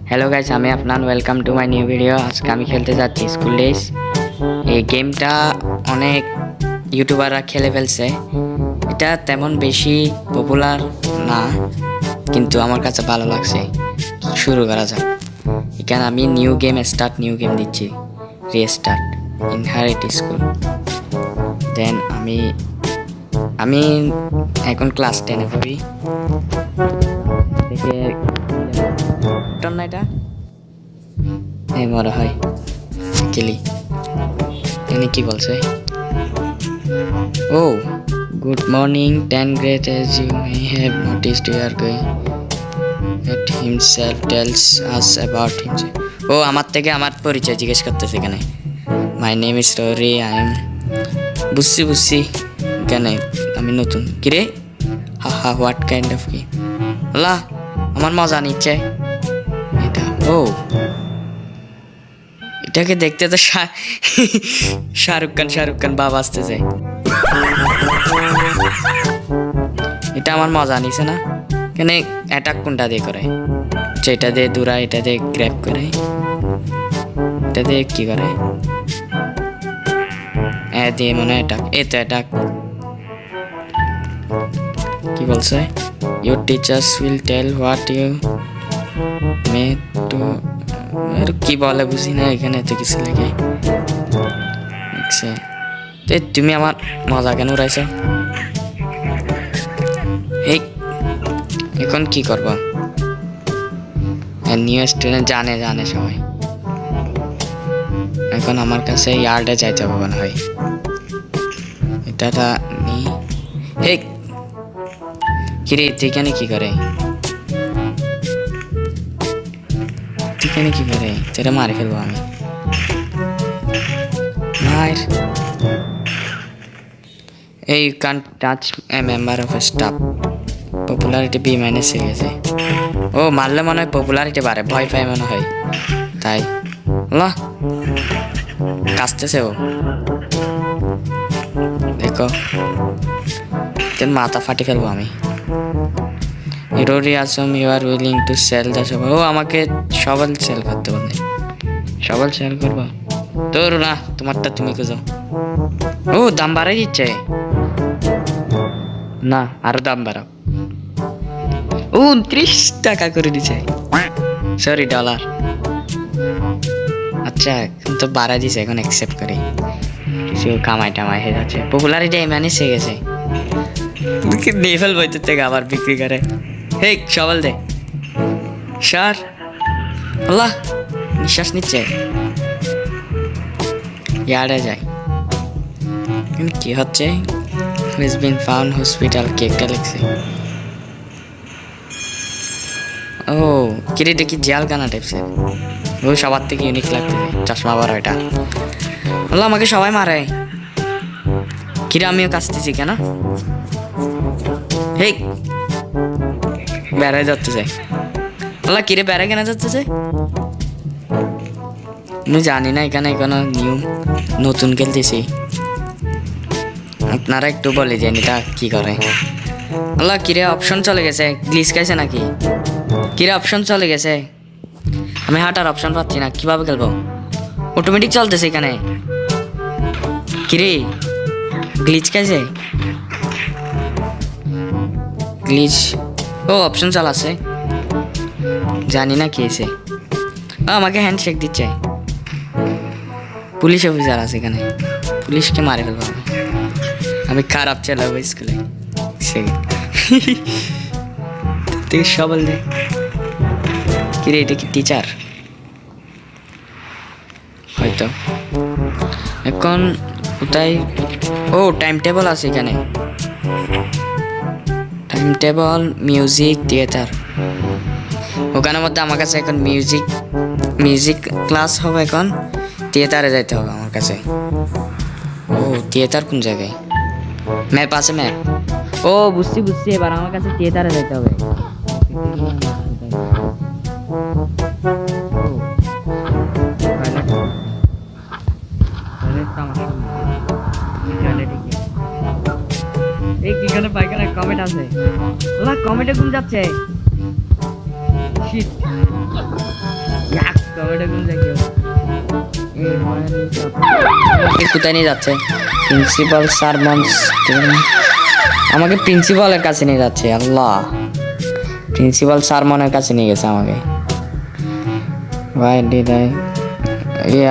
Hello guys, আমি আপনার welcome to my new video. আজকে আমি খেলতে যাচ্ছি স্কুল ডেজ। এই গেমটা অনেক ইউটিউবাররা খেলে ফেলছে। এটা তেমন বেশি পপুলার না, কিন্তু আমার কাছে ভালো লাগছে। শুরু করা যাক। এখানে আমি নিউ গেম দিচ্ছি, রিস্টার্ট ইনহারিট স্কুল। দেন আমি এখন ক্লাস 10-এ পড়ি। দেখে না এটা এই মনে হয় কেলি এনে কি বলছে? ও good morning 10 grade, as you may have noticed we are going at himself tells us about himself. ও আমার থেকে আমার পরিচয় জিজ্ঞেস করতেছে এখানে। My name is Rory, I am বুঝছি এখানে আমি নতুন। কিরে হা হোয়াট কাইন্ড অফ কি আল্লাহ আমার মজা নিচ্ছে এটা। ও এটাকে দেখতে তো শাহরুখ খান বাবা আসতেছে। এটা আমার মজা নিছে না। কেন অ্যাটাক কোনটা দিয়ে করে? এটা দিয়ে দূরা, এটা দিয়ে গ্র্যাব করে, এটা দিয়ে কি করে? দিয়ে মনে হয় অ্যাটাক। এই তো অ্যাটাক। কি বলছে? Your teachers will tell what you may to. কি বলে বুঝি না, এখানে তো কিছু লাগে। তুমি আমার মজা কেন উড়াইছ? এখন কি করবো? নিউ স্টুডেন্ট জানে সবাই। এখন আমার কাছে ইয়ার্ডে যাইতে হবে না হয়। এটা কিরে এখানে কি করে? তোরা মারে ফেলবো আমি। মার। এই কান touch a member of staff. Popularity B- হয়ে গেছে। ও মারলে মনে হয় পপুলারিটি বাড়ে, ভয় পায় মনে হয়, তাই কাঁচতেছে ও। দেখো তোর মাথা ফাটি ফেলবো আমি। রোরি আসম you are willing to sell the সবল। ও আমাকে সবল সেল করতে বলে। সবল সেল করবো তোর না, তোমারটা তুমি খুঁজো। ও দাম বাড়াই দিচ্ছে না, আরো দাম বাড়াও। 29 টাকা করে দিচ্ছে, সরি ডলার। আচ্ছা এখন তো বাড়াই দিছে, এখন অ্যাকসেপ্ট করি। কিছু কামাই টামাই হয়ে যাচ্ছে, পপুলারিটি ম্যানেজ হয়ে গেছে। নিয়ে ফেলবো তোর থেকে আবার বিক্রি করে। হেই সবল দে সার। আল্লাহ নিঃশ্বাস নিচ্ছে। ইয়ার্ডে যাই। কি হচ্ছে? has been found hospital cake galaxy. ও কিরে দেখি জিয়াল গানা টাইপসে। ও সবার থেকে ইউনিক লাগতেছে, চশমা বড় এটা। আল্লাহ আমাকে সবাই মারে। কিরে আমিও কাছতেছি কেন? হেই বেড়ায় যাচ্ছে। আল্লাহ কিরে বেড়ায় কেন যাচ্ছে? আমি জানি না, এখানে কোনো নিউ নতুন খেলতেছি। আপনারা একটু বলে দেন এটা কি করে? আল্লাহ কিরে অপশন চলে গেছে, গ্লিচ খাইছে নাকি? কিরে অপশন চলে গেছে, আমি হাঁটার অপশন পাচ্ছি না, কিভাবে খেলবো? অটোমেটিক চলতেছে এখানে। কিরে গ্লিচ খাইছে? গ্লিচ ও অপশন চালাচ্ছে, জানি না কি হয়েছে। আমাকে হ্যান্ডশেক দিচ্ছে। পুলিশ অফিসার আছে এখানে, পুলিশকে মারে ফেলবো আমি খারাপ চালাবো স্কুলে। তুই সবল দে। কিরে এটা কি টিচার? হয়তো এখন কোথায়? ও টাইম টেবল আছে এখানে, টাইম টেবল, মিউজিক, থিয়েটার। ওখানের মধ্যে আমার কাছে এখন মিউজিক ক্লাস হবে, এখন থিয়েটারে যাইতে হবে আমার কাছে। ও থিয়েটার কোন জায়গায়? ম্যাপ আছে, ম্যাপ। ও বুঝছি, এবার আমার কাছে থিয়েটারে যাইতে হবে। এখানে পাইখানা কমেন্ট আছে। কমেন্টে ঘুম যাচ্ছে। কোথায় নিয়ে যাচ্ছে? প্রিন্সিপাল স্যার আমাকে প্রিন্সিপালের কাছে নিয়ে যাচ্ছে। আল্লাহ, প্রিন্সিপাল স্যার মনের কাছে নিয়ে গেছে আমাকে। ভাই দিদাই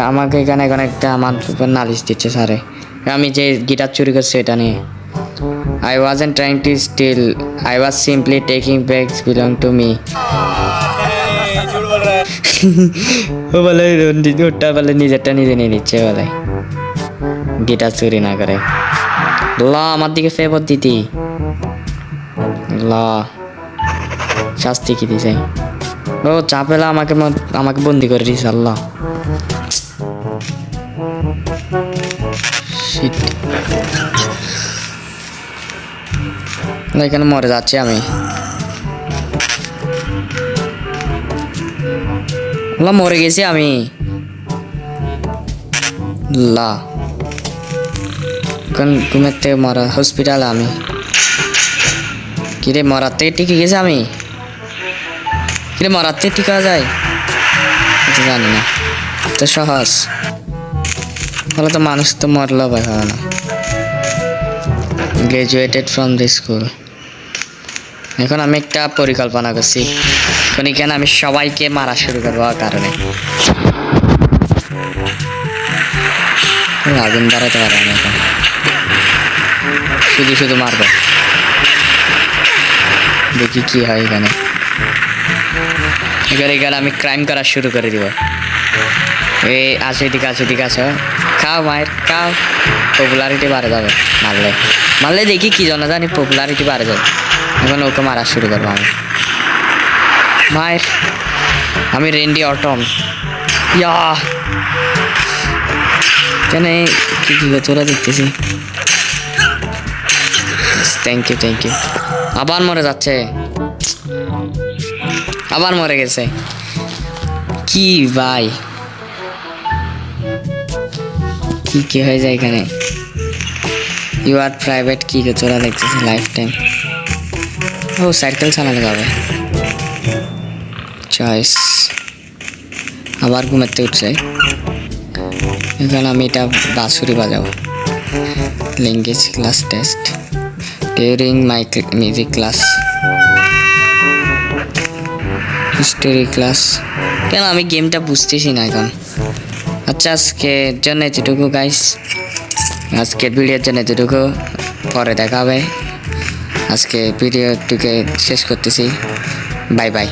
আমাকে এখানে এখন একটা আমার উপর নালিশ দিচ্ছে স্যারে, আমি যে গিটার চুরি করছি এটা নিয়ে। I wasn't trying to steal. I was simply taking bags belong to me. ও বলে ওটা বলে নিজেরটা নিজে নিয়ে নিচ্ছে, বলে গিটার চুরি না করে। ল আমার দিকে ফেভার দিতি, ল শাস্তি কি দিছে? ও চাপেলা আমাকে আমাকে বন্দি করে দিস। আল্লাহ, শিট, এখানে মরে যাচ্ছি আমি। মরে গেছি আমি। লা ঘুমের থেকে মরা, হসপিটালে আমি। কিরে মরার থেকে টিকে গেছি আমি? কিরে মরার থেকে টিকা যায়? জানি না, তো সহজ বলে তো, মানুষ তো মরলেও ভয় হবে না। Graduated from the school. এখন আমি একটা পরিকল্পনা করছি, এখন এখানে আমি সবাইকে মারা শুরু করবো। কারণে আগুন দাঁড়াতে পারবো না, এখন শুধু শুধু মারবো, দেখি কি হয় এখানে। এখানে আমি ক্রাইম করা শুরু করে দিব। এই আসে দিকে, আসে দিকে, আসো, খাও মায়ের খাও। পপুলারিটি বাড়ে যাবে মারলে, মারলে দেখি কি জন্য জানি পপুলারিটি বাড়ে যাবে। এখন ওকে মারা শুরু করবো আমি। মায়ের আমি রেন্ডি অটম। ইয়া কেন কি কি তোরা দেখতেছি। Thank you, thank you. আবার মরে যাচ্ছে, আবার মরে গেছে। কি ভাই, কি কি হয়ে যায় এখানে? ইউ আর প্রাইভেট কি তোরা দেখতেছি লাইফ টাইম। ও সাইকেল চালানো যাবে। চয়েস আবার ঘুমাতে উঠছে। এখানে আমি এটা বাঁশুরি বাজাবো। Language class test during my music class, history class. কেন আমি গেমটা বুঝতেছি না এখন। আচ্ছা, আজকের জন্য এতটুকু গাইস, আজকের ভিডিওর জন্য এতটুকু, পরে দেখা হবে। আজকে ভিডিওটিকে শেষ করতেছি। Bye bye.